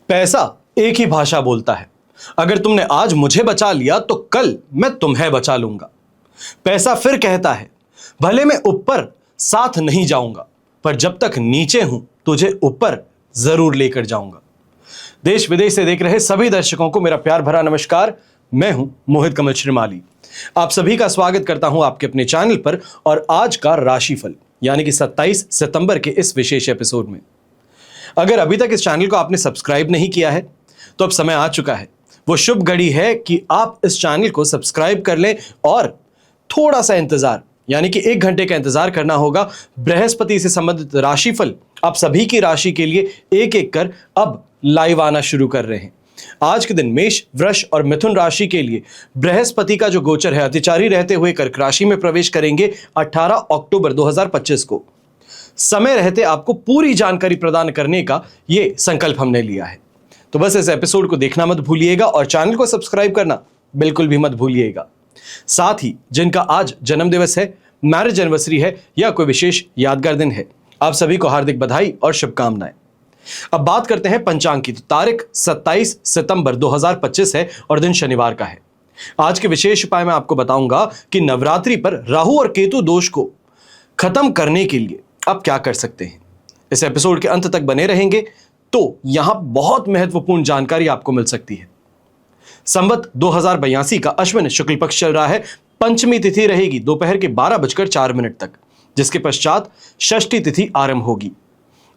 पैसा एक ही भाषा बोलता है। अगर तुमने आज मुझे बचा लिया तो कल मैं तुम्हें बचा लूंगा। पैसा फिर कहता है, भले मैं ऊपर साथ नहीं जाऊंगा, पर जब तक नीचे हूं तुझे ऊपर जरूर लेकर जाऊंगा। देश विदेश से देख रहे सभी दर्शकों को मेरा प्यार भरा नमस्कार। मैं हूं मोहित कमल श्रीमाली। आप सभी का स्वागत करता हूं आपके अपने चैनल पर और आज का राशिफल यानी कि 27 सितंबर के इस विशेष एपिसोड में। अगर अभी तक इस चैनल को आपने सब्सक्राइब नहीं किया है तो अब समय आ चुका है। वो शुभ घड़ी है कि आप इस चैनल को सब्सक्राइब कर लें और थोड़ा सा इंतजार यानी कि 1 घंटे का इंतजार करना होगा। बृहस्पति से संबंधित राशिफल आप सभी की राशि के लिए एक एक कर अब लाइव आना शुरू कर रहे हैं। आज के दिन मेष, वृष और मिथुन राशि के लिए बृहस्पति का जो गोचर है अतिचारी रहते हुए कर्क राशि में प्रवेश करेंगे 18 अक्टूबर 2025 को। समय रहते आपको पूरी जानकारी प्रदान करने का ये संकल्प हमने लिया है। तो बस इस एपिसोड को देखना मत भूलिएगा और चैनल को सब्सक्राइब करना बिल्कुल भी मत भूलिएगा। साथ ही जिनका आज जन्म दिवस है, मैरिज एनिवर्सरी है या कोई विशेष यादगार दिन है, आप सभी को हार्दिक बधाई और शुभकामनाएं। अब बात करते हैं पंचांग की। तो तारीख 27 सितंबर 2025 है और दिन शनिवार का है। आज के विशेष उपाय मैं आपको बताऊंगा कि नवरात्रि पर राहु और केतु दोष को खत्म करने के लिए आप क्या कर सकते हैं। इस एपिसोड के अंत तक बने रहेंगे तो यहां बहुत महत्वपूर्ण जानकारी आपको मिल सकती है। संवत 2082 का अश्विन शुक्ल पक्ष चल रहा है। पंचमी तिथि रहेगी दोपहर के 12:04 तक, जिसके पश्चात षष्ठी तिथि आरंभ होगी।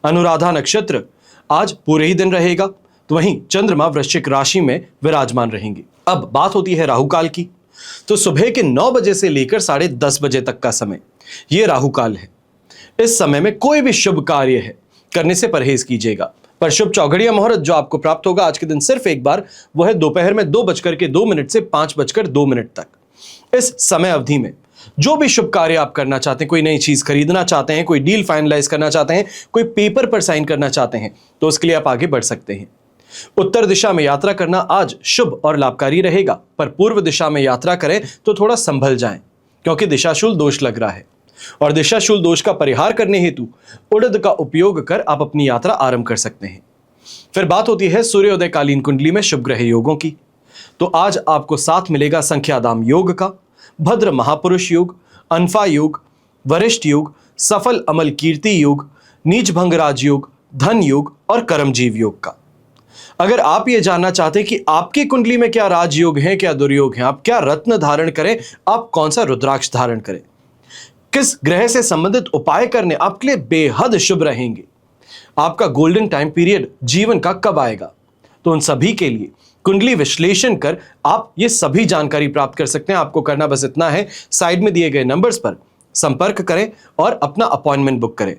अनुराधा नक्षत्र आज पूरे ही दिन रहेगा, तो वहीं चंद्रमा वृश्चिक राशि में विराजमान रहेंगे। अब बात होती है राहु काल की। तो सुबह के 9 बजे से लेकर 10:30 बजे तक का समय यह राहु काल है। इस समय में कोई भी शुभ कार्य है करने से परहेज कीजिएगा। पर शुभ चौघड़िया मुहूर्त जो आपको प्राप्त होगा आज के दिन सिर्फ एक बार, वो है दोपहर में 2:02 से 5:02 तक। इस समय अवधि में जो भी शुभ कार्य आप करना चाहते हैं, कोई नई चीज खरीदना चाहते हैं, कोई डील फाइनलाइज करना चाहते हैं, कोई पेपर पर साइन करना चाहते हैं, तो उसके लिए आप आगे बढ़ सकते हैं। उत्तर दिशा में यात्रा करना आज शुभ और लाभकारी रहेगा, पर पूर्व दिशा में यात्रा करें तो थोड़ा संभल जाएं, क्योंकि दिशाशूल दोष लग रहा है। और दिशाशूल दोष का परिहार करने हेतु उड़द का उपयोग कर आप अपनी यात्रा आरंभ कर सकते हैं। फिर बात होती है सूर्योदय कालीन कुंडली में शुभ ग्रह योगों की। तो आज आपको साथ मिलेगा संख्याधाम योग का, भद्र महापुरुष योग, अनफा योग, वरिष्ठ योग, सफल अमल कीर्ति योग, नीच भंग राजयोग, धन योग और कर्मजीव योग का। अगर आप ये जानना चाहते हैं कि आपकी कुंडली में क्या राजयोग हैं, क्या दुर्योग हैं, आप क्या रत्न धारण करें, आप कौन सा रुद्राक्ष धारण करें, किस ग्रह से संबंधित उपाय करने आपके लिए बेहद शुभ रहेंगे, आपका गोल्डन टाइम पीरियड जीवन का कब आएगा, तो उन सभी के लिए कुंडली विश्लेषण कर आप ये सभी जानकारी प्राप्त कर सकते हैं। आपको करना बस इतना है, साइड में दिए गए नंबर्स पर संपर्क करें और अपना अपॉइंटमेंट बुक करें।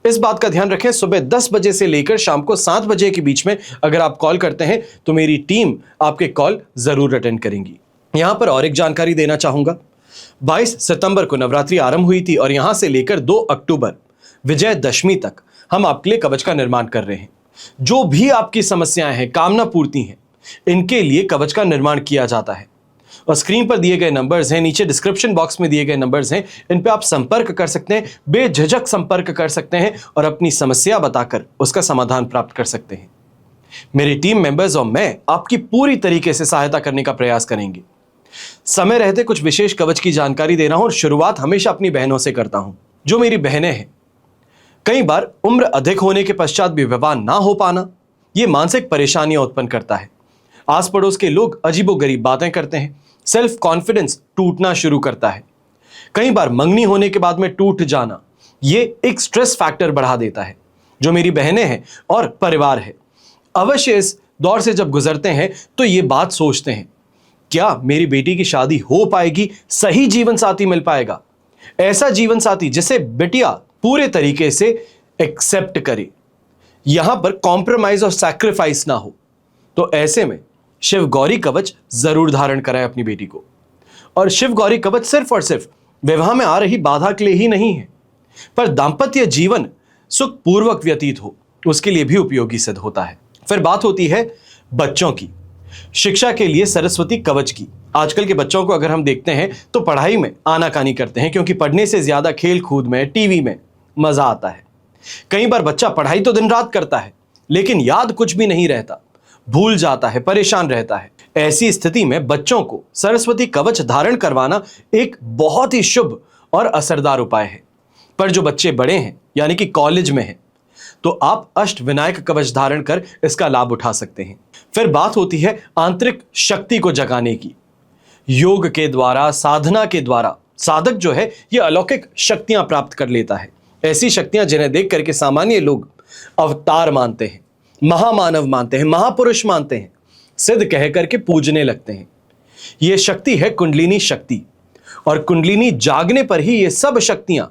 इस बात का ध्यान रखें, सुबह 10 बजे से लेकर शाम को 7 बजे के बीच में अगर आप कॉल करते हैं तो मेरी टीम आपके कॉल जरूर अटेंड करेंगी। यहां पर और एक जानकारी देना चाहूंगा। 22 सितंबर को नवरात्रि आरंभ हुई थी और यहां से लेकर 2 अक्टूबर विजयदशमी तक हम आपके लिए कवच का निर्माण कर रहे हैं। जो भी आपकी समस्याएं हैं, कामना पूर्ति हैं, इनके लिए कवच का निर्माण किया जाता है। और स्क्रीन पर दिए गए नंबर्स हैं, नीचे डिस्क्रिप्शन बॉक्स में दिए गए नंबर्स हैं, इन पे आप संपर्क कर सकते हैं, बेझिझक संपर्क कर सकते हैं और अपनी समस्या बताकर उसका समाधान प्राप्त कर सकते हैं। मेरी टीम मेंबर्स और मैं आपकी पूरी तरीके से सहायता करने का प्रयास करेंगे। समय रहते कुछ विशेष कवच की जानकारी दे रहा हूं और शुरुआत हमेशा अपनी बहनों से करता हूं। जो मेरी बहनें हैं, कई बार उम्र अधिक होने के पश्चात भी विवाह ना हो पाना यह मानसिक परेशानियां उत्पन्न करता है। आस पड़ोस के लोग अजीबोगरीब बातें करते हैं, सेल्फ कॉन्फिडेंस टूटना शुरू करता है। कई बार मंगनी होने के बाद में टूट जाना यह एक स्ट्रेस फैक्टर बढ़ा देता है। जो मेरी बहनें हैं और परिवार है, अवश्य इस दौर से जब गुजरते हैं तो ये बात सोचते हैं, क्या मेरी बेटी की शादी हो पाएगी, सही जीवन साथी मिल पाएगा, ऐसा जीवन साथी जिसे बिटिया पूरे तरीके से एक्सेप्ट करे, यहां पर कॉम्प्रोमाइज और सैक्रिफाइस ना हो। तो ऐसे में शिव गौरी कवच जरूर धारण कराएं अपनी बेटी को। और शिव गौरी कवच सिर्फ और सिर्फ विवाह में आ रही बाधा के लिए ही नहीं है, पर दाम्पत्य जीवन सुखपूर्वक व्यतीत हो उसके लिए भी उपयोगी सिद्ध होता है। फिर बात होती है बच्चों की। शिक्षा के लिए सरस्वती कवच की। आजकल के बच्चों को अगर हम देखते हैं तो पढ़ाई में आनाकानी करते हैं, क्योंकि पढ़ने से ज्यादा खेल कूद में, टीवी में मजा आता है। कई बार बच्चा पढ़ाई तो दिन रात करता है लेकिन याद कुछ भी नहीं रहता। भूल जाता है, परेशान रहता है। ऐसी स्थिति में बच्चों को सरस्वती कवच धारण करवाना एक बहुत ही शुभ और असरदार उपाय है। पर जो बच्चे बड़े हैं यानी कि कॉलेज में हैं, तो आप अष्ट विनायक कवच धारण कर इसका लाभ उठा सकते हैं। फिर बात होती है आंतरिक शक्ति को जगाने की। योग के द्वारा, साधना के द्वारा साधक जो है ये अलौकिक शक्तियां प्राप्त कर लेता है। ऐसी शक्तियां जिन्हें देख करके सामान्य लोग अवतार मानते हैं, महामानव मानते हैं, महापुरुष मानते हैं, सिद्ध कह करके पूजने लगते हैं। यह शक्ति है कुंडलिनी शक्ति, और कुंडलिनी जागने पर ही ये सब शक्तियां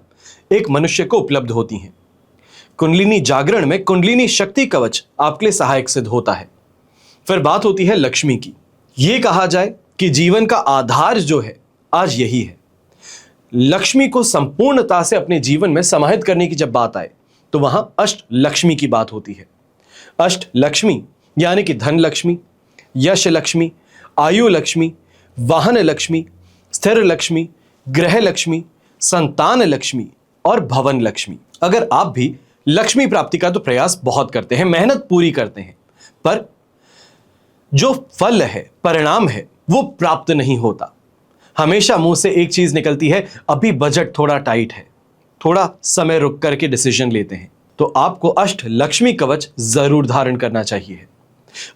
एक मनुष्य को उपलब्ध होती हैं। कुंडलिनी जागरण में कुंडलिनी शक्ति कवच आपके लिए सहायक सिद्ध होता है। फिर बात होती है लक्ष्मी की। यह कहा जाए कि जीवन का आधार जो है आज यही है। लक्ष्मी को संपूर्णता से अपने जीवन में समाहित करने की जब बात आए तो वहां अष्ट लक्ष्मी की बात होती है। अष्ट लक्ष्मी यानी कि धन लक्ष्मी, यश लक्ष्मी, आयु लक्ष्मी, वाहन लक्ष्मी, स्थिर लक्ष्मी, ग्रह लक्ष्मी, संतान लक्ष्मी और भवन लक्ष्मी। अगर आप भी लक्ष्मी प्राप्ति का तो प्रयास बहुत करते हैं, मेहनत पूरी करते हैं, पर जो फल है, परिणाम है, वो प्राप्त नहीं होता। हमेशा मुंह से एक चीज निकलती है, अभी बजट थोड़ा टाइट है, थोड़ा समय रुक करके डिसीजन लेते हैं। तो आपको अष्ट लक्ष्मी कवच जरूर धारण करना चाहिए।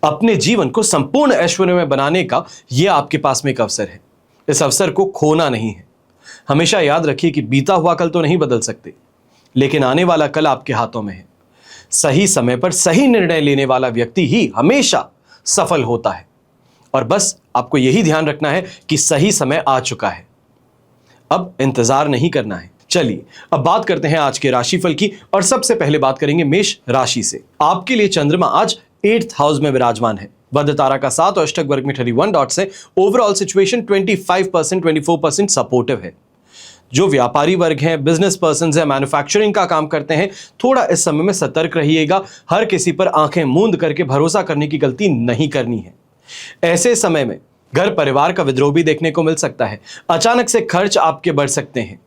अपने जीवन को संपूर्ण ऐश्वर्य में बनाने का यह आपके पास में एक अवसर है। इस अवसर को खोना नहीं है। हमेशा याद रखिए कि बीता हुआ कल तो नहीं बदल सकते, लेकिन आने वाला कल आपके हाथों में है। सही समय पर सही निर्णय लेने वाला व्यक्ति ही हमेशा सफल होता है, और बस आपको यही ध्यान रखना है कि सही समय आ चुका है, अब इंतजार नहीं करना है। चलिए अब बात करते हैं आज के राशिफल की, और सबसे पहले बात करेंगे मेष राशि से। आपके लिए चंद्रमा आज 8th हाउस में विराजमान है। बुध तारा का 7 और अष्टक वर्ग में 31 डॉट से ओवरऑल सिचुएशन 25% 24% सपोर्टिव है। जो व्यापारी वर्ग हैं, बिजनेस पर्सन है, मैन्युफैक्चरिंग का काम करते हैं, थोड़ा इस समय में सतर्क रहिएगा। हर किसी पर आंखें मूंद करके भरोसा करने की गलती नहीं करनी है। ऐसे समय में घर परिवार का विद्रोह भी देखने को मिल सकता है। अचानक से खर्च आपके बढ़ सकते हैं।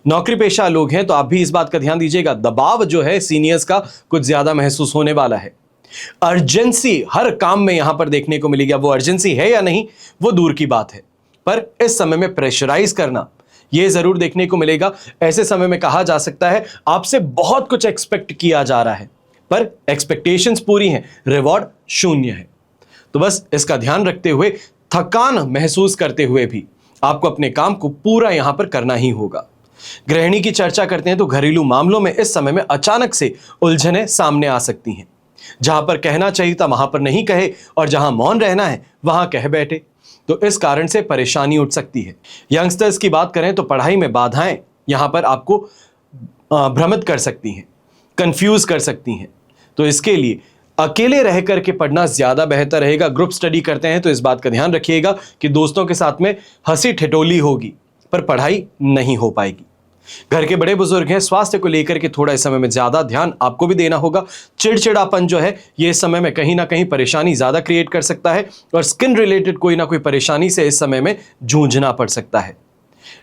नौकरी पेशा लोग हैं तो आप भी इस बात का ध्यान दीजिएगा, दबाव जो है सीनियर्स का कुछ ज्यादा महसूस होने वाला है। अर्जेंसी हर काम में यहां पर देखने को मिलेगी। अब वो अर्जेंसी है या नहीं वो दूर की बात है, पर इस समय में प्रेशराइज करना यह जरूर देखने को मिलेगा। ऐसे समय में कहा जा सकता है आपसे बहुत कुछ एक्सपेक्ट किया जा रहा है, पर एक्सपेक्टेशंस पूरी हैं, रिवॉर्ड शून्य है। तो बस इसका ध्यान रखते हुए, थकान महसूस करते हुए भी आपको अपने काम को पूरा यहां पर करना ही होगा। गृहिणी की चर्चा करते हैं तो घरेलू मामलों में इस समय में अचानक से उलझनें सामने आ सकती हैं। जहां पर कहना चाहिए था वहां पर नहीं कहे, और जहां मौन रहना है वहां कह बैठे, तो इस कारण से परेशानी उठ सकती है। यंगस्टर्स की बात करें तो पढ़ाई में बाधाएं यहां पर आपको भ्रमित कर सकती हैं, कंफ्यूज कर सकती हैं। तो इसके लिए अकेले रह करके पढ़ना ज्यादा बेहतर रहेगा। ग्रुप स्टडी करते हैं तो इस बात का ध्यान रखिएगा कि दोस्तों के साथ में हंसी ठिठोली होगी, पर पढ़ाई नहीं हो पाएगी। घर के बड़े बुजुर्ग हैं, स्वास्थ्य को लेकर के थोड़ा इस समय में ज्यादा ध्यान आपको भी देना होगा। चिड़चिड़ापन जो है ये इस समय में कहीं ना कहीं परेशानी ज्यादा क्रिएट कर सकता है, और स्किन रिलेटेड कोई ना कोई परेशानी से इस समय में जूझना पड़ सकता है।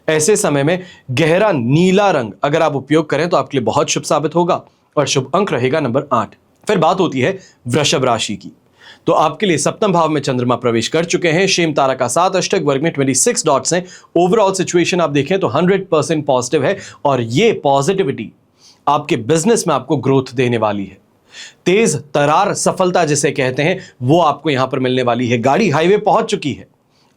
ऐसे समय में गहरा नीला रंग अगर आप उपयोग करें तो आपके लिए बहुत शुभ साबित होगा, और शुभ अंक रहेगा नंबर 8। फिर बात होती है वृषभ राशि की। तो आपके लिए सप्तम भाव में चंद्रमा प्रवेश कर चुके हैं। शेम तारा का 7 अष्टक वर्ग में 26 डॉट्स हैं। ओवरऑल सिचुएशन आप देखें तो 100% पॉजिटिव है, और ये पॉजिटिविटी आपके बिजनेस में आपको ग्रोथ देने वाली है। तेज तरार सफलता जिसे कहते हैं वो आपको यहां पर मिलने वाली है। गाड़ी हाईवे पहुंच चुकी है।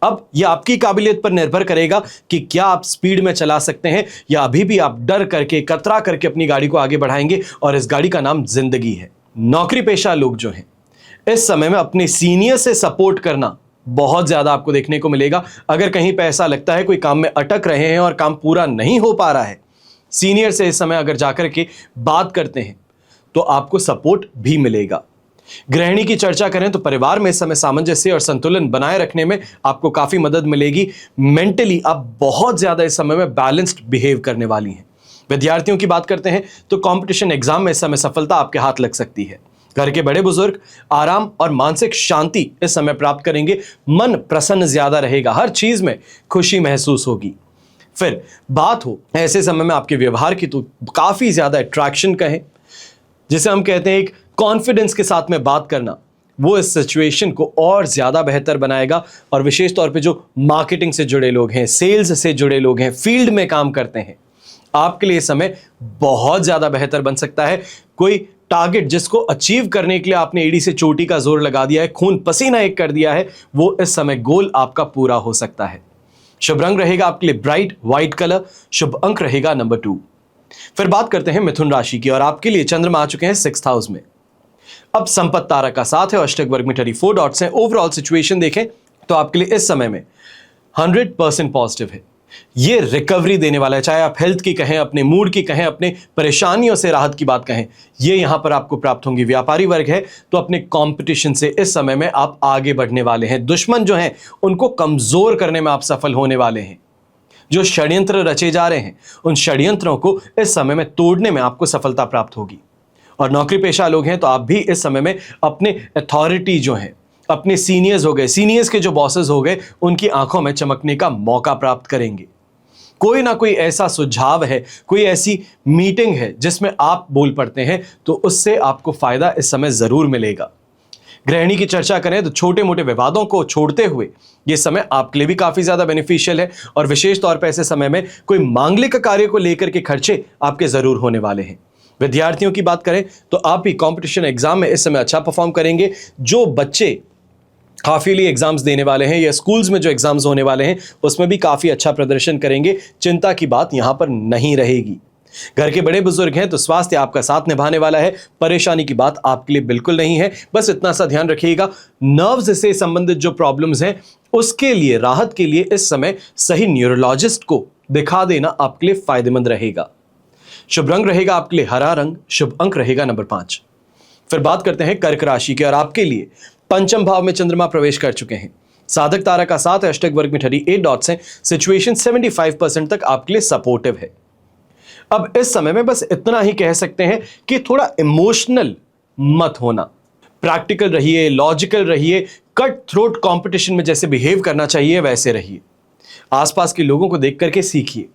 अब यह आपकी काबिलियत पर निर्भर करेगा कि क्या आप स्पीड में चला सकते हैं, या अभी भी आप डर करके, कतरा करके अपनी गाड़ी को आगे बढ़ाएंगे, और इस गाड़ी का नाम जिंदगी है। नौकरी पेशा लोग जो हैं इस समय में अपने सीनियर से सपोर्ट करना बहुत ज्यादा आपको देखने को मिलेगा। अगर कहीं पे ऐसा लगता है कोई काम में अटक रहे हैं और काम पूरा नहीं हो पा रहा है, सीनियर से इस समय अगर जाकर के बात करते हैं तो आपको सपोर्ट भी मिलेगा। गृहिणी की चर्चा करें तो परिवार में इस समय सामंजस्य और संतुलन बनाए रखने में आपको काफी मदद मिलेगी। मेंटली आप बहुत ज्यादा इस समय में बैलेंस्ड बिहेव करने वाली हैं। विद्यार्थियों की बात करते हैं तो कंपटीशन एग्जाम में इस समय सफलता आपके हाथ लग सकती है। घर के बड़े बुजुर्ग आराम और मानसिक शांति इस समय प्राप्त करेंगे। मन प्रसन्न ज्यादा रहेगा, हर चीज में खुशी महसूस होगी। फिर बात हो ऐसे समय में आपके व्यवहार की तो काफी ज्यादा अट्रैक्शन कहें, जिसे हम कहते हैं एक कॉन्फिडेंस के साथ में बात करना, वो इस सिचुएशन को और ज़्यादा बेहतर बनाएगा। और विशेष तौर पे जो मार्केटिंग से जुड़े लोग हैं, सेल्स से जुड़े लोग हैं, फील्ड में काम करते हैं, आपके लिए समय बहुत ज़्यादा बेहतर बन सकता है। कोई टारगेट जिसको अचीव करने के लिए आपने एड़ी से चोटी का जोर लगा दिया है, खून पसीना एक कर दिया है, वो इस समय गोल आपका पूरा हो सकता है। शुभ रंग रहेगा आपके लिए ब्राइट व्हाइट कलर। शुभ अंक रहेगा नंबर 2। फिर बात करते हैं मिथुन राशि की, और आपके लिए चंद्रमा आ चुके हैं 6th हाउस में। अब संपत्ति तारा का साथ है, अष्टक वर्ग में 34 डॉट्स हैं। ओवरऑल सिचुएशन देखें तो आपके लिए इस समय में 100% पॉजिटिव है। ये रिकवरी देने वाला है, चाहे आप हेल्थ की कहें, अपने मूड की कहें, अपने परेशानियों से राहत की बात कहें, ये यहां पर आपको प्राप्त होंगी। व्यापारी वर्ग है तो अपने कंपटीशन से इस समय में आप आगे बढ़ने वाले हैं। दुश्मन जो हैं उनको कमजोर करने में आप सफल होने वाले हैं। जो षड्यंत्र रचे जा रहे हैं उन षड्यंत्रों को इस समय में तोड़ने में आपको सफलता प्राप्त होगी। और नौकरी पेशा लोग हैं तो आप भी इस समय में अपने अथॉरिटी जो हैं, अपने सीनियर्स हो गए, सीनियर्स के जो बॉसेस हो गए, उनकी आंखों में चमकने का मौका प्राप्त करेंगे। कोई ना कोई ऐसा सुझाव है, कोई ऐसी मीटिंग है जिसमें आप बोल पड़ते हैं तो उससे आपको फायदा इस समय जरूर मिलेगा। गृहिणी की चर्चा करें तो छोटे मोटे विवादों को छोड़ते हुए यह समय आपके लिए भी काफी ज्यादा बेनिफिशियल है। और विशेष तौर पर ऐसे समय में कोई मांगलिक कार्य को लेकर के खर्चे आपके जरूर होने वाले हैं। विद्यार्थियों की बात करें तो आप भी कंपटीशन एग्जाम में इस समय अच्छा परफॉर्म करेंगे। जो बच्चे हाफिली एग्जाम्स देने वाले हैं या स्कूल्स में जो एग्जाम्स होने वाले हैं उसमें भी काफी अच्छा प्रदर्शन करेंगे। चिंता की बात यहां पर नहीं रहेगी। घर के बड़े बुजुर्ग हैं तो स्वास्थ्य आपका साथ निभाने वाला है। परेशानी की बात आपके लिए बिल्कुल नहीं है। बस इतना सा ध्यान रखिएगा, नर्व्स से संबंधित जो प्रॉब्लम्स हैं उसके लिए राहत के लिए इस समय सही न्यूरोलॉजिस्ट को दिखा देना आपके लिए फायदेमंद रहेगा। शुभ रंग रहेगा आपके लिए हरा रंग। शुभ अंक रहेगा नंबर 5। फिर बात करते हैं कर्क राशि की, और आपके लिए पंचम भाव में चंद्रमा प्रवेश कर चुके हैं। साधक तारा का साथ है, अष्टक वर्ग में 38 डॉट्स हैं। सिचुएशन 75% तक आपके लिए सपोर्टिव है। अब इस समय में बस इतना ही कह सकते हैं कि थोड़ा इमोशनल मत होना, प्रैक्टिकल रहिए, लॉजिकल रहिए। कट थ्रोट कंपटीशन में जैसे बिहेव करना चाहिए वैसे रहिए। आसपास के लोगों को देख करके सीखिए,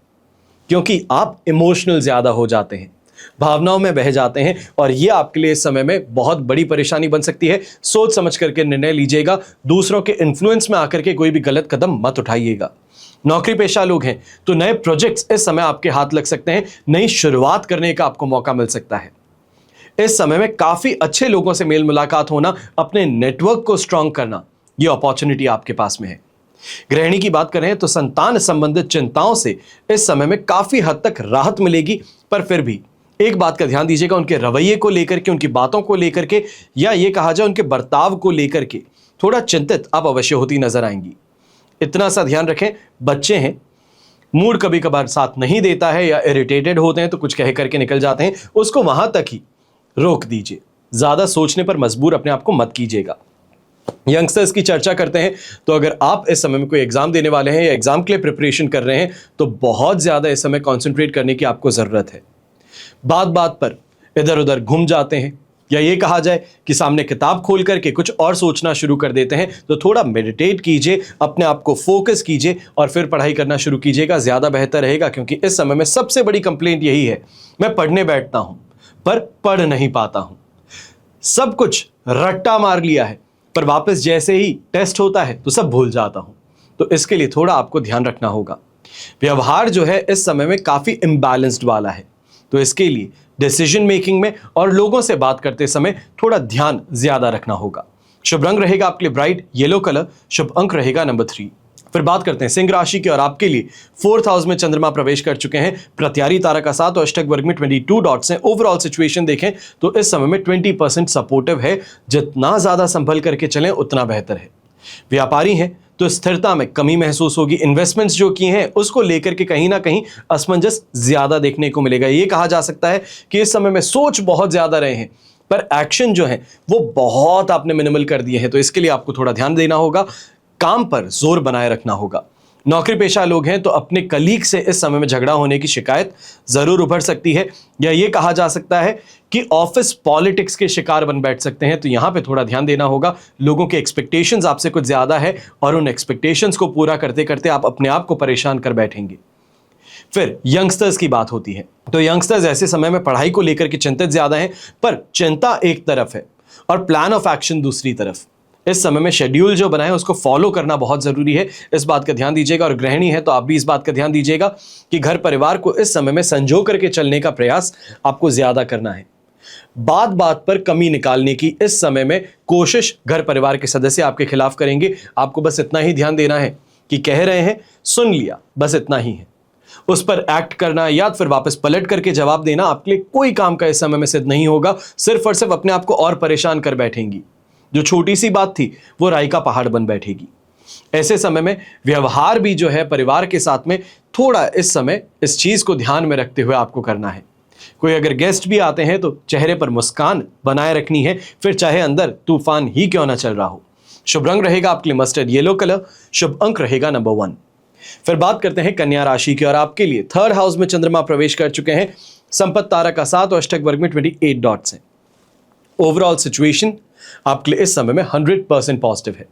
क्योंकि आप इमोशनल ज्यादा हो जाते हैं, भावनाओं में बह जाते हैं, और यह आपके लिए इस समय में बहुत बड़ी परेशानी बन सकती है। सोच समझ करके निर्णय लीजिएगा। दूसरों के इन्फ्लुएंस में आकर के कोई भी गलत कदम मत उठाइएगा। नौकरी पेशा लोग हैं तो नए प्रोजेक्ट्स इस समय आपके हाथ लग सकते हैं। नई शुरुआत करने का आपको मौका मिल सकता है। इस समय में काफी अच्छे लोगों से मेल मुलाकात होना, अपने नेटवर्क को स्ट्रांग करना, यह अपॉर्चुनिटी आपके पास में है। गृहिणी की बात करें तो संतान संबंधित चिंताओं से इस समय में काफी हद तक राहत मिलेगी। पर फिर भी एक बात का ध्यान दीजिएगा, उनके रवैये को लेकर के, उनकी बातों को लेकर के, या ये कहा जाए उनके बर्ताव को लेकर के थोड़ा चिंतित आप अवश्य होती नजर आएंगी। इतना सा ध्यान रखें, बच्चे हैं, मूड कभी कभार साथ नहीं देता है या इरिटेटेड होते हैं तो कुछ कह करके निकल जाते हैं, उसको वहां तक ही रोक दीजिए। ज्यादा सोचने पर मजबूर अपने आप को मत कीजिएगा। यंगस्टर्स की चर्चा करते हैं तो अगर आप इस समय में कोई एग्जाम देने वाले हैं या एग्जाम के लिए प्रिपरेशन कर रहे हैं तो बहुत ज्यादा इस समय कॉन्सेंट्रेट करने की आपको जरूरत है। बात बात पर इधर उधर घूम जाते हैं, या ये कहा जाए कि सामने किताब खोल करके कुछ और सोचना शुरू कर देते हैं, तो थोड़ा मेडिटेट कीजिए, अपने आप को फोकस कीजिए और फिर पढ़ाई करना शुरू कीजिएगा। ज्यादा बेहतर रहेगा, क्योंकि इस समय में सबसे बड़ी कंप्लेंट यही है, मैं पढ़ने बैठता हूं पर पढ़ नहीं पाता हूं। सब कुछ रट्टा मार लिया है, पर वापस जैसे ही टेस्ट होता है तो सब भूल जाता हूं। तो इसके लिए थोड़ा आपको ध्यान रखना होगा। व्यवहार जो है इस समय में काफी इम्बैलेंस्ड वाला है, तो इसके लिए डिसीजन मेकिंग में और लोगों से बात करते समय थोड़ा ध्यान ज्यादा रखना होगा। शुभ रंग रहेगा आपके लिए ब्राइट येलो कलर। शुभ अंक रहेगा नंबर 3। फिर बात करते हैं सिंह राशि की, और आपके लिए 4th हाउस में चंद्रमा प्रवेश कर चुके हैं। प्रत्यारी तारा का साथ और अष्टक वर्ग में 22 डॉट्स हैं। ओवरऑल सिचुएशन देखें तो इस समय में 20% सपोर्टिव है। जितना ज्यादा संभल करके चलें उतना बेहतर है। व्यापारी हैं तो स्थिरता में कमी महसूस होगी। इन्वेस्टमेंट्स जो की हैं उसको लेकर के कहीं ना कहीं असमंजस ज्यादा देखने को मिलेगा। ये कहा जा सकता है कि इस समय में सोच बहुत ज्यादा रहे हैं, पर एक्शन जो है वो बहुत आपने मिनिमल कर दिए हैं। तो इसके लिए आपको थोड़ा ध्यान देना होगा, काम पर जोर बनाए रखना होगा। नौकरी पेशा लोग हैं तो अपने कलीग से इस समय में झगड़ा होने की शिकायत जरूर उभर सकती है, या ये कहा जा सकता है कि ऑफिस पॉलिटिक्स के शिकार बन बैठ सकते हैं। तो यहां पे थोड़ा ध्यान देना होगा। लोगों के एक्सपेक्टेशंस आपसे कुछ ज्यादा है और उन एक्सपेक्टेशंस को पूरा करते करते आप अपने आप को परेशान कर बैठेंगे। फिर यंगस्टर्स की बात होती है तो यंगस्टर्स ऐसे समय में पढ़ाई को लेकर के चिंतित ज्यादा हैं, पर चिंता एक तरफ है, और प्लान ऑफ एक्शन दूसरी तरफ। इस समय में शेड्यूल जो बनाए उसको फॉलो करना बहुत जरूरी है, इस बात का ध्यान दीजिएगा। और गृहिणी है तो आप भी इस बात का ध्यान दीजिएगा कि घर परिवार को इस समय में संजो करके चलने का प्रयास आपको ज्यादा करना है। बात बात पर कमी निकालने की इस समय में कोशिश घर परिवार के सदस्य आपके खिलाफ करेंगे। आपको बस इतना ही ध्यान देना है कि कह रहे हैं, सुन लिया, बस इतना ही है। उस पर एक्ट करना या फिर वापस पलट करके जवाब देना आपके लिए कोई काम का इस समय में सिद्ध नहीं होगा, सिर्फ और सिर्फ अपने आप को और परेशान कर बैठेंगी। जो छोटी सी बात थी वो राई का पहाड़ बन बैठेगी। ऐसे समय में व्यवहार भी जो है परिवार के साथ में थोड़ा इस समय इस चीज को ध्यान में रखते हुए आपको करना है। कोई अगर गेस्ट भी आते हैं तो चेहरे पर मुस्कान बनाए रखनी है, फिर चाहे अंदर तूफान ही क्यों ना चल रहा हो। शुभ रंग रहेगा आपके लिए मस्टर्ड येलो कलर, शुभ अंक रहेगा नंबर 1। फिर बात करते हैं कन्या राशि की, और आपके लिए 3rd हाउस में चंद्रमा प्रवेश कर चुके हैं। संपत्ति तारा का 7 और अष्टक वर्ग में 28 डॉट्स हैं। ओवरऑल सिचुएशन आपके लिए इस समय में 100% पॉजिटिव है।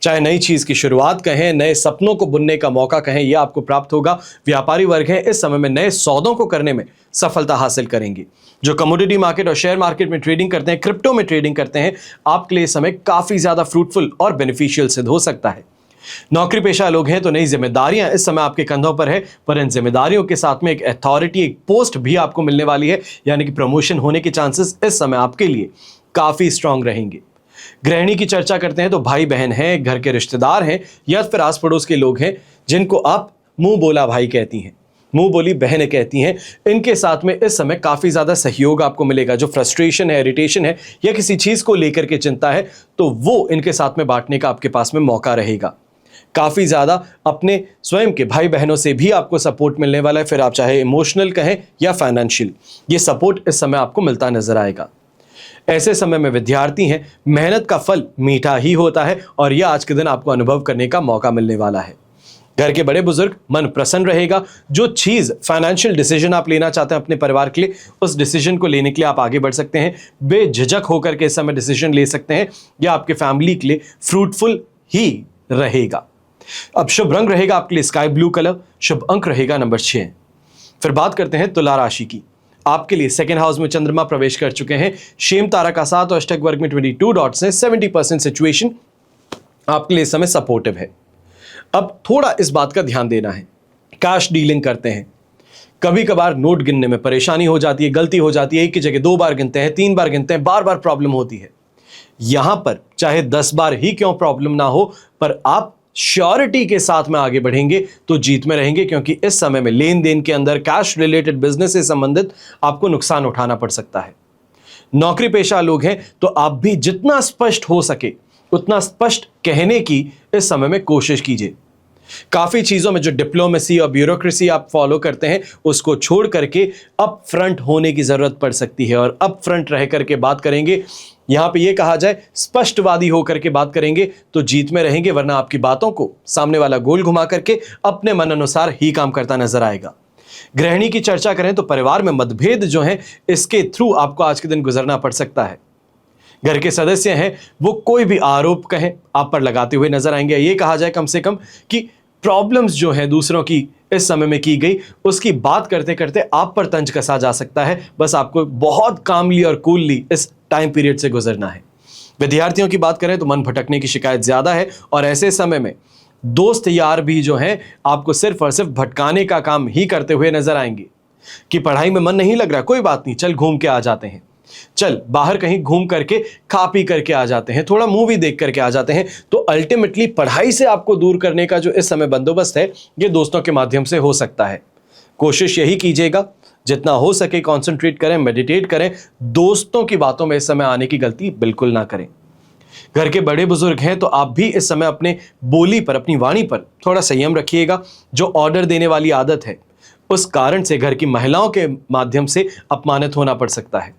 चाहे नई चीज की शुरुआत कहें, नए सपनों को बुनने का मौका कहें, यह आपको प्राप्त होगा। व्यापारी वर्ग है इस समय में नए सौदों को करने में सफलता हासिल करेंगे। जो कमोडिटी मार्केट और शेयर मार्केट में ट्रेडिंग करते हैं, क्रिप्टो में ट्रेडिंग करते हैं, आपके लिए समय काफी ज्यादा फ्रूटफुल और बेनिफिशियल सिद्ध हो सकता है। नौकरी पेशा लोग हैं तो नई जिम्मेदारियां इस समय आपके कंधों पर है, पर इन जिम्मेदारियों के साथ में एक अथॉरिटी, एक पोस्ट भी आपको मिलने वाली है, यानी कि प्रमोशन होने के चांसेस इस समय आपके लिए काफी स्ट्रांग रहेंगे। गृहिणी की चर्चा करते हैं तो भाई बहन हैं, घर के रिश्तेदार हैं या फिर आस पड़ोस के लोग हैं जिनको आप मुंह बोला भाई कहती हैं, मुंह बोली बहन कहती हैं, इनके साथ में इस समय काफी ज्यादा सहयोग आपको मिलेगा। जो फ्रस्ट्रेशन है, इरिटेशन है या किसी चीज को लेकर के चिंता है, तो वो इनके साथ में बांटने का आपके पास में मौका रहेगा। काफी ज्यादा अपने स्वयं के भाई बहनों से भी आपको सपोर्ट मिलने वाला है, फिर आप चाहे इमोशनल कहें या फाइनेंशियल, ये सपोर्ट इस समय आपको मिलता नजर आएगा। ऐसे समय में विद्यार्थी हैं, मेहनत का फल मीठा ही होता है और यह आज के दिन आपको अनुभव करने का मौका मिलने वाला है। घर के बड़े बुजुर्ग, मन प्रसन्न रहेगा। जो चीज फाइनेंशियल डिसीजन आप लेना चाहते हैं अपने परिवार के लिए, उस डिसीजन को लेने के लिए आप आगे बढ़ सकते हैं। बेझिझक होकर के इस समय डिसीजन ले सकते हैं, यह आपके फैमिली के लिए फ्रूटफुल ही रहेगा। अब शुभ रंग रहेगा आपके लिए स्काई ब्लू कलर, शुभ अंक रहेगा नंबर 6। फिर बात करते हैं तुला राशि की। आपके लिए 2nd हाउस में चंद्रमा प्रवेश कर चुके हैं। शेम तारा का 7 और अष्टक वर्ग में 22 डॉट्स हैं। 70% सिचुएशन आपके लिए इस समय सपोर्टिव है। अब थोड़ा इस बात का ध्यान देना है, कैश डीलिंग करते हैं, कभी कभार नोट गिनने में परेशानी हो जाती है, गलती हो जाती है, एक की जगह 2 बार गिनते हैं, 3 बार गिनते हैं, बार बार प्रॉब्लम होती है। यहां पर चाहे 10 बार ही क्यों प्रॉब्लम ना हो, पर आप श्योरिटी के साथ में आगे बढ़ेंगे तो जीत में रहेंगे, क्योंकि इस समय में लेन देन के अंदर कैश रिलेटेड बिजनेस से संबंधित आपको नुकसान उठाना पड़ सकता है। नौकरी पेशा लोग हैं तो आप भी जितना स्पष्ट हो सके उतना स्पष्ट कहने की इस समय में कोशिश कीजिए। काफी चीजों में जो डिप्लोमेसी और ब्यूरोक्रेसी आप फॉलो करते हैं उसको छोड़ करके अप फ्रंट होने की जरूरत पड़ सकती है, और अप फ्रंट रह करके बात करेंगे, यहां पे ये कहा जाए स्पष्टवादी होकर के बात करेंगे तो जीत में रहेंगे, वरना आपकी बातों को सामने वाला गोल घुमा करके अपने मन अनुसार ही काम करता नजर आएगा। गृहिणी की चर्चा करें तो परिवार में मतभेद जो है इसके थ्रू आपको आज के दिन गुजरना पड़ सकता है। घर के सदस्य हैं वो कोई भी आरोप कहें आप पर लगाते हुए नजर आएंगे। ये कहा जाए कम से कम कि प्रॉब्लम्स जो हैं दूसरों की इस समय में की गई उसकी बात करते करते आप पर तंज कसा जा सकता है। बस आपको बहुत कामली और कूलली इस टाइम पीरियड से गुजरना है। विद्यार्थियों की बात करें तो मन भटकने की शिकायत ज्यादा है, और ऐसे समय में दोस्त यार भी जो हैं आपको सिर्फ और सिर्फ भटकाने का काम ही करते हुए नजर आएंगे कि पढ़ाई में मन नहीं लग रहा, कोई बात नहीं, चल घूम के आ जाते हैं, चल बाहर कहीं घूम करके खा पी करके आ जाते हैं, थोड़ा मूवी देख करके आ जाते हैं। तो अल्टीमेटली पढ़ाई से आपको दूर करने का जो इस समय बंदोबस्त है ये दोस्तों के माध्यम से हो सकता है। कोशिश यही कीजिएगा जितना हो सके कंसंट्रेट करें, मेडिटेट करें, दोस्तों की बातों में इस समय आने की गलती बिल्कुल ना करें। घर के बड़े बुजुर्ग हैं तो आप भी इस समय अपने बोली पर, अपनी वाणी पर थोड़ा संयम रखिएगा। जो ऑर्डर देने वाली आदत है उस कारण से घर की महिलाओं के माध्यम से अपमानित होना पड़ सकता है।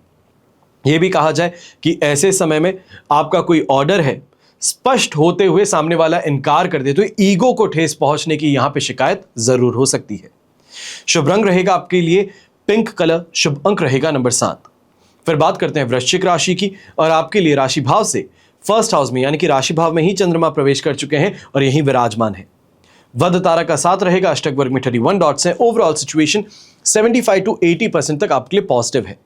यह भी कहा जाए कि ऐसे समय में आपका कोई ऑर्डर है, स्पष्ट होते हुए सामने वाला इनकार कर दे तो ईगो को ठेस पहुंचने की यहां पे शिकायत जरूर हो सकती है। शुभ रंग रहेगा आपके लिए पिंक कलर, शुभ अंक रहेगा नंबर 7। फिर बात करते हैं वृश्चिक राशि की, और आपके लिए राशि भाव से 1st हाउस में यानी कि राशि भाव में ही चंद्रमा प्रवेश कर चुके हैं और यही विराजमान है। वध तारा का 7 रहेगा, अष्टक वर्ग में 31 डॉट्स हैं। ओवरऑल सिचुएशन 75 to 80% तक आपके लिए पॉजिटिव है।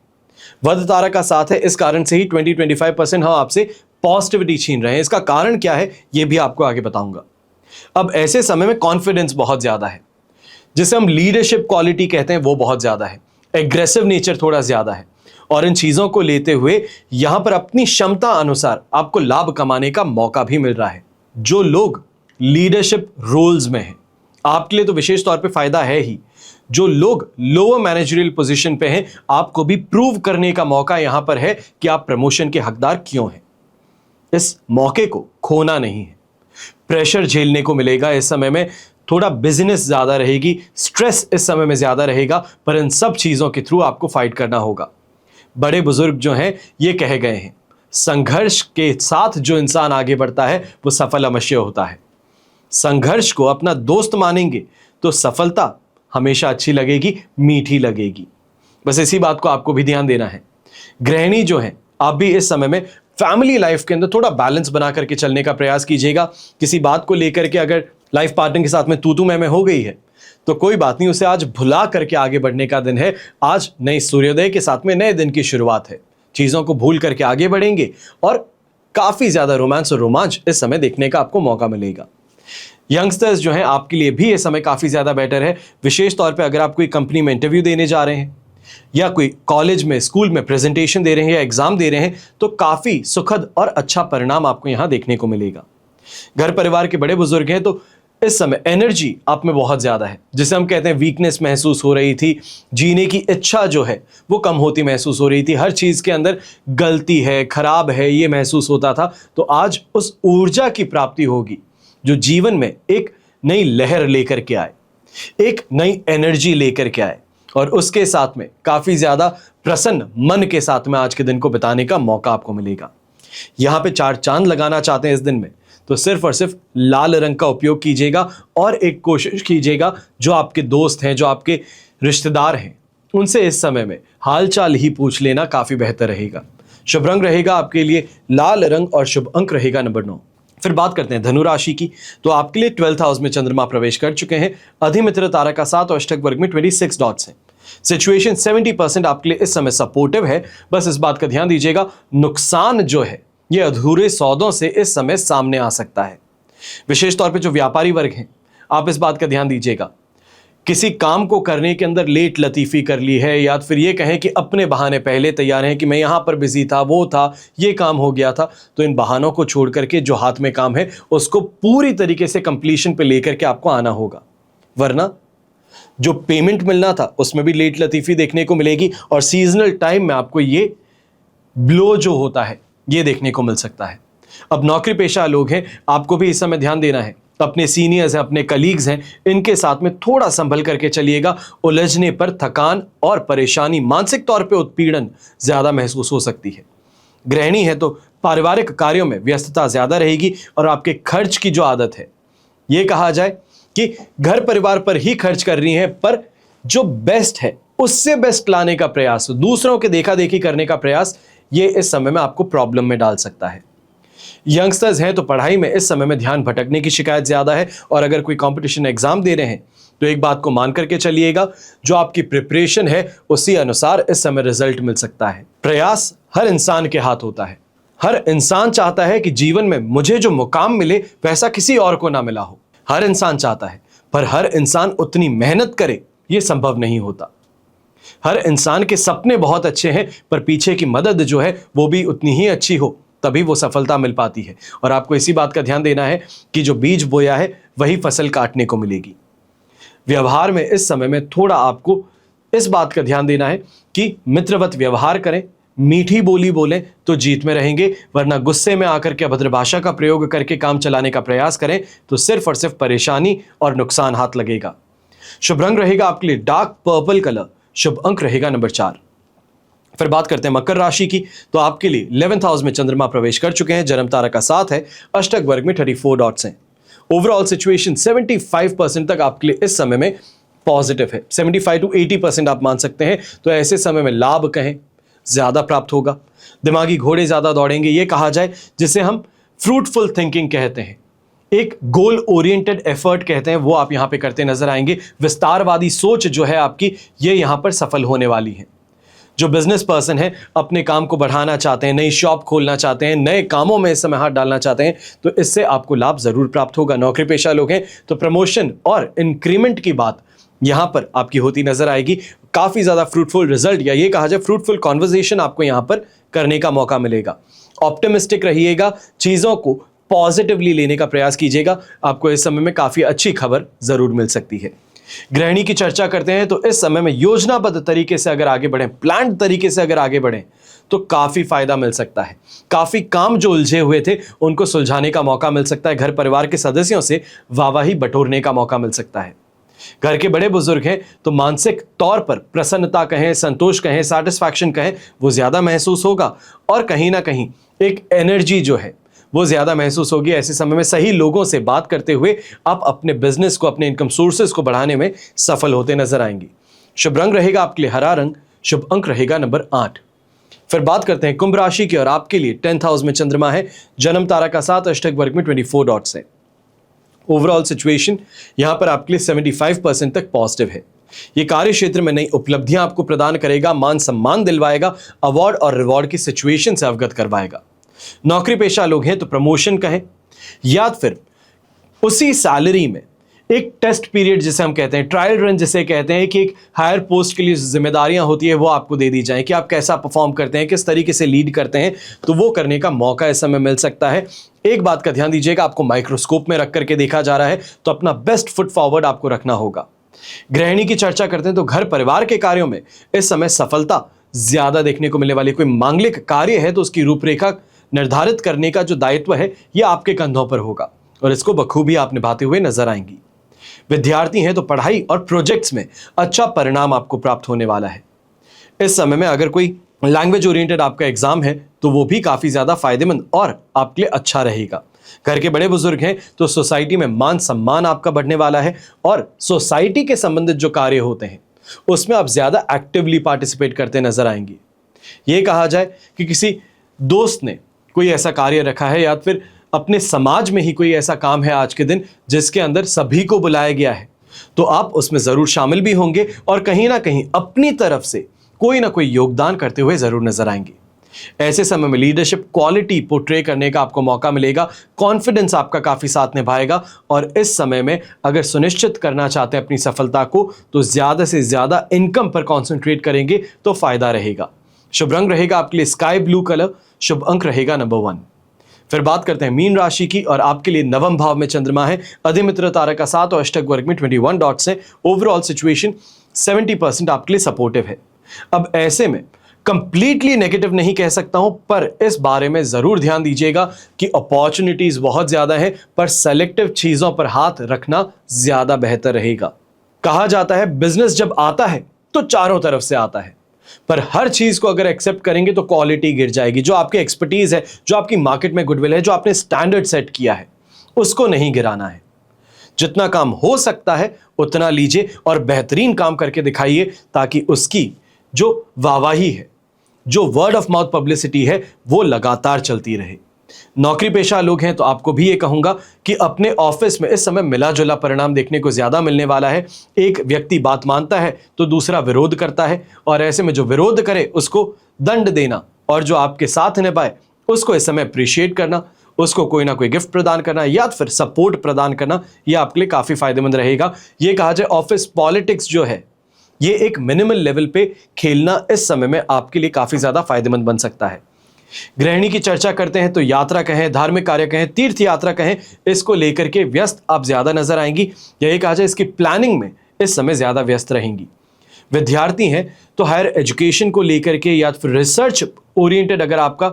वध तारा का साथ है, इस कारण से ही 20-25% हम आपसे पॉजिटिविटी छीन रहे हैं। इसका कारण क्या है ये भी आपको आगे बताऊंगा। अब ऐसे समय में कॉन्फिडेंस बहुत ज्यादा है, जिसे हम लीडरशिप क्वालिटी कहते हैं, वो बहुत ज्यादा है। एग्रेसिव नेचर थोड़ा ज्यादा है, और इन चीजों को लेते हुए यहां पर अपनी क्षमता अनुसार आपको लाभ कमाने का मौका भी मिल रहा है। जो लोग लीडरशिप रोल्स में हैं, आपके लिए तो विशेष तौर पे फायदा है ही। जो लोग लोअर मैनेजरियल पोजीशन पे हैं, आपको भी प्रूव करने का मौका यहां पर है कि आप प्रमोशन के हकदार क्यों हैं। इस मौके को खोना नहीं है। प्रेशर झेलने को मिलेगा इस समय में, थोड़ा बिजनेस ज्यादा रहेगी, स्ट्रेस इस समय में ज्यादा रहेगा, पर इन सब चीजों के थ्रू आपको फाइट करना होगा। बड़े बुजुर्ग जो हैं ये कह गए हैं, संघर्ष के साथ जो इंसान आगे बढ़ता है वो सफल अवश्य होता है। संघर्ष को अपना दोस्त मानेंगे तो सफलता हमेशा अच्छी लगेगी, मीठी लगेगी। बस इसी बात को आपको भी ध्यान देना है। गृहिणी जो है, आप भी इस समय में फैमिली लाइफ के अंदर थोड़ा बैलेंस बना करके चलने का प्रयास कीजिएगा। किसी बात को लेकर के अगर लाइफ पार्टनर के साथ में तू मैं हो गई है तो कोई बात नहीं, उसे आज भुला करके आगे बढ़ने का दिन है। आज नए सूर्योदय के साथ में नए दिन की शुरुआत है। चीजों को भूल करके आगे बढ़ेंगे और काफी ज्यादा रोमांस और रोमांच इस समय देखने का आपको मौका मिलेगा। यंगस्टर्स जो हैं, आपके लिए भी ये समय काफी ज्यादा बेटर है। विशेष तौर पे अगर आप कोई कंपनी में इंटरव्यू देने जा रहे हैं या कोई कॉलेज में, स्कूल में प्रेजेंटेशन दे रहे हैं या एग्जाम दे रहे हैं, तो काफी सुखद और अच्छा परिणाम आपको यहां देखने को मिलेगा। घर परिवार के बड़े बुजुर्ग हैं तो इस समय एनर्जी आप में बहुत ज्यादा है, जिसे हम कहते हैं वीकनेस महसूस हो रही थी, जीने की इच्छा जो है वो कम होती महसूस हो रही थी, हर चीज के अंदर गलती है, खराब है, ये महसूस होता था। तो आज उस ऊर्जा की प्राप्ति होगी जो जीवन में एक नई लहर लेकर के आए, एक नई एनर्जी लेकर के आए, और उसके साथ में काफी ज्यादा प्रसन्न मन के साथ में आज के दिन को बिताने का मौका आपको मिलेगा। यहां पे 4 चांद लगाना चाहते हैं इस दिन में, तो सिर्फ और सिर्फ लाल रंग का उपयोग कीजिएगा और एक कोशिश कीजिएगा जो आपके दोस्त हैं, जो आपके रिश्तेदार हैं, उनसे इस समय में हालचाल ही पूछ लेना काफी बेहतर रहेगा। शुभ रंग रहेगा आपके लिए लाल रंग और शुभ अंक रहेगा नंबर 9। फिर बात करते हैं धनु राशि की, तो आपके लिए 12th हाउस में चंद्रमा प्रवेश कर चुके हैं। अधिमित्र तारा का 7 और अष्टक वर्ग में 26 डॉट्स हैं। सिचुएशन 70% आपके लिए इस समय सपोर्टिव है। बस इस बात का ध्यान दीजिएगा, नुकसान जो है ये अधूरे सौदों से इस समय सामने आ सकता है। विशेष तौर पे जो व्यापारी वर्ग हैं, आप इस बात का ध्यान दीजिएगा, किसी काम को करने के अंदर लेट लतीफी कर ली है, या फिर ये कहें कि अपने बहाने पहले तैयार हैं कि मैं यहां पर बिजी था, वो था, ये काम हो गया था। तो इन बहानों को छोड़ करके जो हाथ में काम है उसको पूरी तरीके से कंप्लीशन पे लेकर के आपको आना होगा, वरना जो पेमेंट मिलना था उसमें भी लेट लतीफी देखने को मिलेगी, और सीजनल टाइम में आपको ये ब्लो जो होता है ये देखने को मिल सकता है। अब नौकरी पेशा लोग हैं, आपको भी इस समय ध्यान देना है, अपने सीनियर्स हैं, अपने कलीग्स हैं, इनके साथ में थोड़ा संभल करके चलिएगा। उलझने पर थकान और परेशानी, मानसिक तौर पे उत्पीड़न ज्यादा महसूस हो सकती है। गृहिणी है तो पारिवारिक कार्यों में व्यस्तता ज्यादा रहेगी, और आपके खर्च की जो आदत है, ये कहा जाए कि घर परिवार पर ही खर्च कर रही है, पर जो बेस्ट है उससे बेस्ट लाने का प्रयास, दूसरों के देखा देखी करने का प्रयास, ये इस समय में आपको प्रॉब्लम में डाल सकता है। यंगस्टर्स हैं तो पढ़ाई में इस समय में ध्यान भटकने की शिकायत ज्यादा है, और अगर कोई कंपटीशन एग्जाम दे रहे हैं तो एक बात को मान करके चलिएगा, जो आपकी प्रिपरेशन है उसी अनुसार इस समय रिजल्ट मिल सकता है। प्रयास हर इंसान के हाथ होता है। हर इंसान चाहता है कि जीवन में मुझे जो मुकाम मिले वैसा किसी और को ना मिला हो। हर इंसान चाहता है, पर हर इंसान उतनी मेहनत करे ये संभव नहीं होता। हर इंसान के सपने बहुत अच्छे हैं, पर पीछे की मदद जो है वो भी उतनी ही अच्छी हो, तभी वो सफलता मिल पाती है। और आपको इसी बात का ध्यान देना है कि जो बीज बोया है वही फसल काटने को मिलेगी। व्यवहार में इस समय में थोड़ा आपको इस बात का ध्यान देना है कि मित्रवत व्यवहार करें, मीठी बोली बोलें तो जीत में रहेंगे, वरना गुस्से में आकर के अभद्र भाषा का प्रयोग करके काम चलाने का प्रयास करें तो सिर्फ और सिर्फ परेशानी और नुकसान हाथ लगेगा। शुभ रंग रहेगा आपके लिए डार्क पर्पल कलर, शुभ अंक रहेगा नंबर 4। फिर बात करते हैं मकर राशि की, तो आपके लिए 11th हाउस में चंद्रमा प्रवेश कर चुके हैं। जन्म तारा का 7 है, अष्टक वर्ग में 34 डॉट्स हैं। ओवरऑल सिचुएशन 75% तक आपके लिए इस समय में पॉजिटिव है, 75 to 80% आप मान सकते हैं। तो ऐसे समय में लाभ कहें ज्यादा प्राप्त होगा, दिमागी घोड़े ज्यादा दौड़ेंगे, ये कहा जाए, जिसे हम फ्रूटफुल थिंकिंग कहते हैं, एक गोल ओरिएंटेड एफर्ट कहते हैं, वो आप यहां पे करते नजर आएंगे। विस्तारवादी सोच जो है आपकी, ये यहां पर सफल होने वाली है। जो बिजनेस पर्सन है, अपने काम को बढ़ाना चाहते हैं, नई शॉप खोलना चाहते हैं, नए कामों में इस समय हाथ डालना चाहते हैं, तो इससे आपको लाभ जरूर प्राप्त होगा। नौकरी पेशा लोग हैं तो प्रमोशन और इंक्रीमेंट की बात यहां पर आपकी होती नजर आएगी। काफी ज्यादा फ्रूटफुल रिजल्ट, या ये कहा जाए फ्रूटफुल कॉन्वर्सेशन आपको यहां पर करने का मौका मिलेगा। ऑप्टिमिस्टिक रहिएगा, चीजों को पॉजिटिवली लेने का प्रयास कीजिएगा, आपको इस समय में काफी अच्छी खबर जरूर मिल सकती है। गृहिणी की चर्चा करते हैं तो इस समय में योजनाबद्ध तरीके से अगर आगे बढ़ें, प्लान्ड तरीके से अगर आगे बढ़ें तो काफी फायदा मिल सकता है। काफी काम जो उलझे हुए थे उनको सुलझाने का मौका मिल सकता है। घर परिवार के सदस्यों से वाहवाही बटोरने का मौका मिल सकता है। घर के बड़े बुजुर्ग हैं तो मानसिक तौर पर प्रसन्नता कहें, संतोष कहें, सैटिस्फैक्शन कहें, वो ज्यादा महसूस होगा और कहीं ना कहीं एक एनर्जी जो है वो ज्यादा महसूस होगी। ऐसे समय में सही लोगों से बात करते हुए आप अपने बिजनेस को, अपने इनकम सोर्सेज को बढ़ाने में सफल होते नजर आएंगे। शुभ रंग रहेगा आपके लिए हरा रंग, शुभ अंक रहेगा नंबर 8। फिर बात करते हैं कुंभ राशि की, और आपके लिए 10th हाउस में चंद्रमा है, जन्म तारा का 7, अष्टक वर्ग में 24 डॉट्स है। ओवरऑल सिचुएशन यहां पर आपके लिए 75% तक पॉजिटिव है। ये कार्य क्षेत्र में नई उपलब्धियां आपको प्रदान करेगा, मान सम्मान दिलवाएगा, अवार्ड और रिवॉर्ड की सिचुएशन से अवगत करवाएगा। नौकरी पेशा लोग हैं तो प्रमोशन कहें या फिर उसी सैलरी में एक टेस्ट पीरियड जिसे हम कहते हैं, ट्रायल रन जिसे कहते हैं, कि एक हायर पोस्ट के लिए जिम्मेदारियां होती है वो आपको दे दी जाए कि आप कैसा परफॉर्म करते हैं, किस तरीके से लीड करते हैं, तो वो करने का मौका इस समय मिल सकता है। एक बात का ध्यान दीजिएगा, आपको माइक्रोस्कोप में रख करके देखा जा रहा है तो अपना बेस्ट फुट फॉरवर्ड आपको रखना होगा। गृहिणी की चर्चा करते हैं तो घर परिवार के कार्यों में इस समय सफलता ज्यादा देखने को मिलने वाली। कोई मांगलिक कार्य है तो उसकी रूपरेखा निर्धारित करने का जो दायित्व है यह आपके कंधों पर होगा और इसको बखूबी आप निभाते हुए नजर आएंगी। विद्यार्थी हैं तो पढ़ाई और प्रोजेक्ट्स में अच्छा परिणाम आपको प्राप्त होने वाला है। इस समय में अगर कोई लैंग्वेज ओरिएंटेड आपका एग्जाम है तो वो भी काफी ज्यादा फायदेमंद और आपके लिए अच्छा रहेगा। घर के बड़े बुजुर्ग हैं तो सोसाइटी में मान सम्मान आपका बढ़ने वाला है और सोसाइटी के संबंधित जो कार्य होते हैं उसमें आप ज्यादा एक्टिवली पार्टिसिपेट करते नजर आएंगे। ये कहा जाए कि किसी दोस्त ने कोई ऐसा कार्य रखा है या फिर अपने समाज में ही कोई ऐसा काम है आज के दिन जिसके अंदर सभी को बुलाया गया है, तो आप उसमें जरूर शामिल भी होंगे और कहीं ना कहीं अपनी तरफ से कोई ना कोई योगदान करते हुए जरूर नजर आएंगे। ऐसे समय में लीडरशिप क्वालिटी पोर्ट्रे करने का आपको मौका मिलेगा, कॉन्फिडेंस आपका काफी साथ निभाएगा और इस समय में अगर सुनिश्चित करना चाहते हैं अपनी सफलता को तो ज्यादा से ज्यादा इनकम पर कॉन्सेंट्रेट करेंगे तो फायदा रहेगा। शुभ रंग रहेगा आपके लिए स्काई ब्लू कलर, शुभ अंक रहेगा नंबर 1। फिर बात करते हैं मीन राशि की, और आपके लिए नवम भाव में चंद्रमा है, अधिमित्र तारा का 7 और अष्टक वर्ग में 21 डॉट्स है। ओवरऑल सिचुएशन 70% आपके लिए सपोर्टिव है। अब ऐसे में कंप्लीटली नेगेटिव नहीं कह सकता हूं, पर इस बारे में जरूर ध्यान दीजिएगा कि अपॉर्चुनिटीज बहुत ज्यादा है, पर सेलेक्टिव चीजों पर हाथ रखना ज्यादा बेहतर रहेगा। कहा जाता है बिजनेस जब आता है तो चारों तरफ से आता है, पर हर चीज को अगर एक्सेप्ट करेंगे तो क्वालिटी गिर जाएगी। जो आपकी एक्सपर्टीज है, जो आपकी मार्केट में गुडविल है, जो आपने स्टैंडर्ड सेट किया है, उसको नहीं गिराना है। जितना काम हो सकता है उतना लीजिए और बेहतरीन काम करके दिखाइए ताकि उसकी जो वाहवाही है, जो वर्ड ऑफ माउथ पब्लिसिटी है, वो लगातार चलती रहे। नौकरी पेशा लोग हैं तो आपको भी ये कहूंगा कि अपने ऑफिस में इस समय मिला जुला परिणाम देखने को ज्यादा मिलने वाला है। एक व्यक्ति बात मानता है तो दूसरा विरोध करता है और ऐसे में जो विरोध करे उसको दंड देना और जो आपके साथ निभाए उसको इस समय अप्रिशिएट करना, उसको कोई ना कोई गिफ्ट प्रदान करना या फिर सपोर्ट प्रदान करना, यह आपके लिए काफी फायदेमंद रहेगा। यह कहा जाए ऑफिस पॉलिटिक्स जो है ये एक मिनिमल लेवल पे खेलना इस समय में आपके लिए काफी ज्यादा फायदेमंद बन सकता है। गृहिणी की चर्चा करते हैं तो यात्रा कहें, धार्मिक कार्य कहें, तीर्थ यात्रा कहें, इसको लेकर के व्यस्त आप ज्यादा नजर आएंगी। यही कहा जाए इसकी प्लानिंग में इस समय ज्यादा व्यस्त रहेंगी। विद्यार्थी हैं तो हायर एजुकेशन को लेकर के या फिर रिसर्च ओरिएंटेड अगर आपका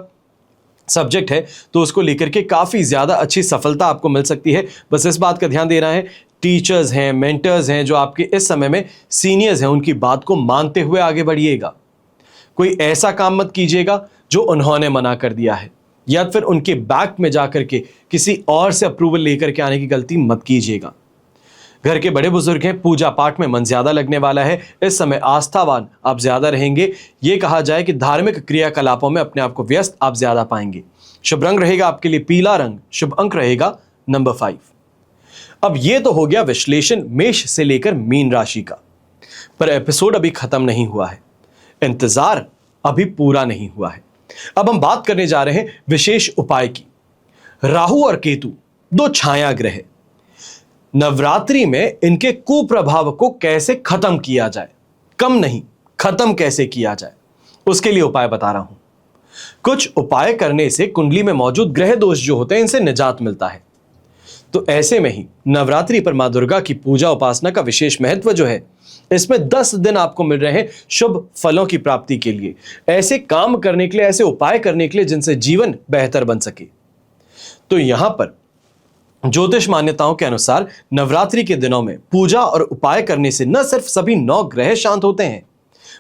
सब्जेक्ट है तो उसको लेकर के काफी ज्यादा अच्छी सफलता आपको मिल सकती है। बस इस बात का ध्यान देना है, टीचर्स हैं, मेंटर्स हैं, जो आपके इस समय में सीनियर्स हैं, उनकी बात को मानते हुए आगे बढ़िएगा। कोई ऐसा काम मत कीजिएगा जो उन्होंने मना कर दिया है या फिर उनके बैक में जाकर के किसी और से अप्रूवल लेकर के आने की गलती मत कीजिएगा। घर के बड़े बुजुर्ग हैं, पूजा पाठ में मन ज्यादा लगने वाला है। इस समय आस्थावान आप ज्यादा रहेंगे। ये कहा जाए कि धार्मिक क्रियाकलापों में अपने आप को व्यस्त आप ज्यादा पाएंगे। शुभ रंग रहेगा आपके लिए पीला रंग, शुभ अंक रहेगा नंबर 5। अब ये तो हो गया विश्लेषण मेष से लेकर मीन राशि का, पर एपिसोड अभी खत्म नहीं हुआ है। इंतजार अभी पूरा नहीं हुआ है। अब हम बात करने जा रहे हैं विशेष उपाय की। राहु और केतु दो छाया ग्रह, नवरात्रि में इनके कुप्रभाव को कैसे खत्म किया जाए, कम नहीं खत्म कैसे किया जाए, उसके लिए उपाय बता रहा हूं। कुछ उपाय करने से कुंडली में मौजूद ग्रह दोष जो होते हैं इनसे निजात मिलता है। तो ऐसे में ही नवरात्रि पर मां दुर्गा की पूजा उपासना का विशेष महत्व जो है, इसमें 10 दिन आपको मिल रहे हैं शुभ फलों की प्राप्ति के लिए, ऐसे काम करने के लिए, ऐसे उपाय करने के लिए जिनसे जीवन बेहतर बन सके। तो यहां पर ज्योतिष मान्यताओं के अनुसार नवरात्रि के दिनों में पूजा और उपाय करने से न सिर्फ सभी 9 ग्रह शांत होते हैं,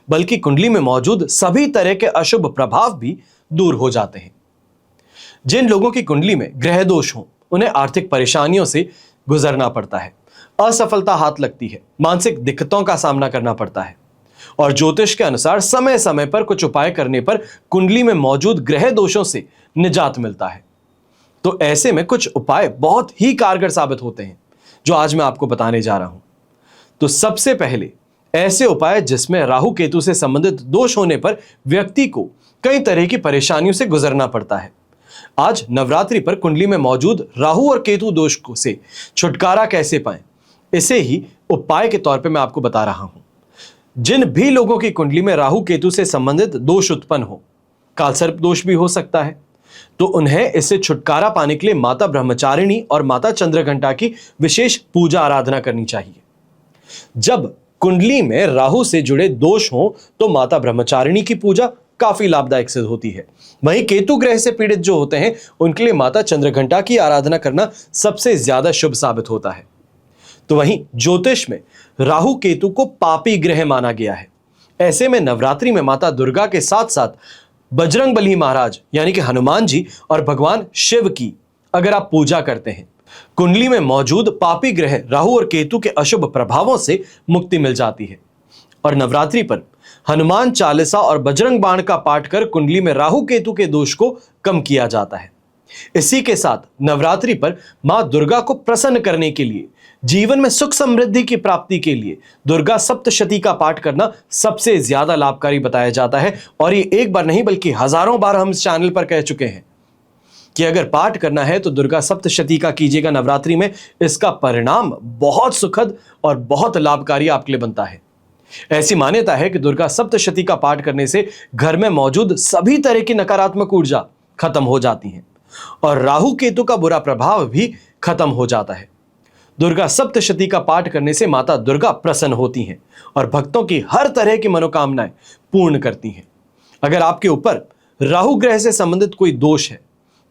बल्कि कुंडली में मौजूद सभी तरह के अशुभ प्रभाव भी दूर हो जाते हैं। जिन लोगों की कुंडली में ग्रह दोष हो, उन्हें आर्थिक परेशानियों से गुजरना पड़ता है, असफलता हाथ लगती है, मानसिक दिक्कतों का सामना करना पड़ता है। और ज्योतिष के अनुसार समय समय पर कुछ उपाय करने पर कुंडली में मौजूद ग्रह दोषों से निजात मिलता है। तो ऐसे में कुछ उपाय बहुत ही कारगर साबित होते हैं, जो आज मैं आपको बताने जा रहा हूं। तो सबसे पहले ऐसे उपाय जिसमें राहु केतु से संबंधित दोष होने पर व्यक्ति को कई तरह की परेशानियों से गुजरना पड़ता है। आज नवरात्रि पर कुंडली में मौजूद राहु और केतु दोष से छुटकारा कैसे पाएं, इसे ही उपाय के तौर पे मैं आपको बता रहा हूं। जिन भी लोगों की कुंडली में राहु केतु से संबंधित दोष उत्पन्न हो, कालसर्प दोष भी हो सकता है, तो उन्हें इससे छुटकारा पाने के लिए माता ब्रह्मचारिणी और माता चंद्रघंटा की विशेष पूजा आराधना करनी चाहिए। जब कुंडली में राहु से जुड़े दोष हों तो माता ब्रह्मचारिणी की पूजा काफी लाभदायक सिद्ध होती है। वहीं केतु ग्रह से पीड़ित जो होते हैं उनके लिए माता चंद्रघंटा की आराधना करना सबसे ज्यादा शुभ साबित होता है। तो वहीं ज्योतिष में राहु केतु को पापी ग्रह माना गया है। ऐसे में नवरात्रि में माता दुर्गा के साथ साथ बजरंगबली महाराज यानी कि हनुमान जी और भगवान शिव की अगर आप पूजा करते हैं, कुंडली में मौजूद पापी ग्रह राहु और केतु के अशुभ प्रभावों से मुक्ति मिल जाती है। और नवरात्रि पर हनुमान चालीसा और बजरंग बाण का पाठ कर कुंडली में राहु केतु के दोष को कम किया जाता है। इसी के साथ नवरात्रि पर मां दुर्गा को प्रसन्न करने के लिए, जीवन में सुख समृद्धि की प्राप्ति के लिए दुर्गा सप्तशती का पाठ करना सबसे ज्यादा लाभकारी बताया जाता है। और ये एक बार नहीं बल्कि हजारों बार हम इस चैनल पर कह चुके हैं कि अगर पाठ करना है तो दुर्गा सप्तशती का कीजिएगा नवरात्रि में। इसका परिणाम बहुत सुखद और बहुत लाभकारी आपके लिए बनता है। ऐसी मान्यता है कि दुर्गा सप्तशती का पाठ करने से घर में मौजूद सभी तरह की नकारात्मक ऊर्जा खत्म हो जाती है और राहु केतु का बुरा प्रभाव भी खत्म हो जाता है। दुर्गा सप्तशती का पाठ करने से माता दुर्गा प्रसन्न होती हैं और भक्तों की हर तरह की मनोकामनाएं पूर्ण करती हैं। अगर आपके ऊपर राहु ग्रह से संबंधित कोई दोष है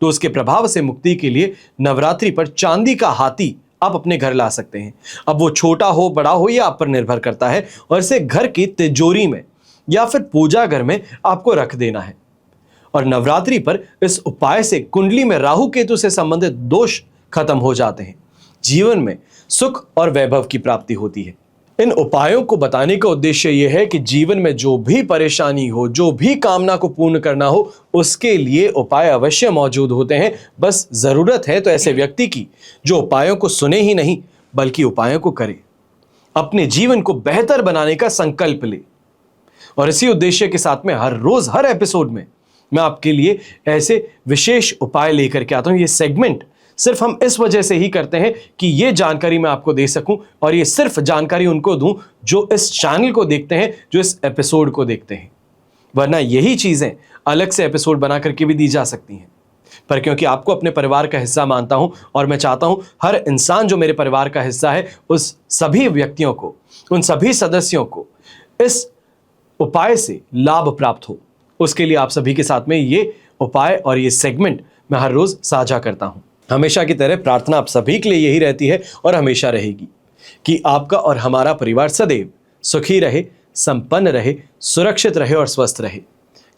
तो उसके प्रभाव से मुक्ति के लिए नवरात्रि पर चांदी का हाथी आप अपने घर ला सकते हैं। अब वो छोटा हो बड़ा हो यह आप पर निर्भर करता है और इसे घर की तिजोरी में या फिर पूजा घर में आपको रख देना है। और नवरात्रि पर इस उपाय से कुंडली में राहु केतु से संबंधित दोष खत्म हो जाते हैं, जीवन में सुख और वैभव की प्राप्ति होती है। इन उपायों को बताने का उद्देश्य यह है कि जीवन में जो भी परेशानी हो, जो भी कामना को पूर्ण करना हो, उसके लिए उपाय अवश्य मौजूद होते हैं। बस जरूरत है तो ऐसे व्यक्ति की जो उपायों को सुने ही नहीं बल्कि उपायों को करे, अपने जीवन को बेहतर बनाने का संकल्प ले। और इसी उद्देश्य के साथ में हर रोज हर एपिसोड में मैं आपके लिए ऐसे विशेष उपाय लेकर के आता हूं। ये सेगमेंट सिर्फ हम इस वजह से ही करते हैं कि ये जानकारी मैं आपको दे सकूं और ये सिर्फ जानकारी उनको दूं जो इस चैनल को देखते हैं, जो इस एपिसोड को देखते हैं। वरना यही चीजें अलग से एपिसोड बना करके भी दी जा सकती हैं, पर क्योंकि आपको अपने परिवार का हिस्सा मानता हूं और मैं चाहता हूं हर इंसान जो मेरे परिवार का हिस्सा है उस सभी व्यक्तियों को, उन सभी सदस्यों को इस उपाय से लाभ प्राप्त हो, उसके लिए आप सभी के साथ में ये उपाय और ये सेगमेंट मैं हर रोज साझा करता हूं। हमेशा की तरह प्रार्थना आप सभी के लिए यही रहती है और हमेशा रहेगी कि आपका और हमारा परिवार सदैव सुखी रहे, संपन्न रहे, सुरक्षित रहे और स्वस्थ रहे।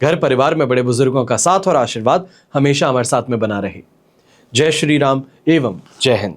घर परिवार में बड़े बुजुर्गों का साथ और आशीर्वाद हमेशा हमारे साथ में बना रहे। जय श्री राम एवं जय हिंद।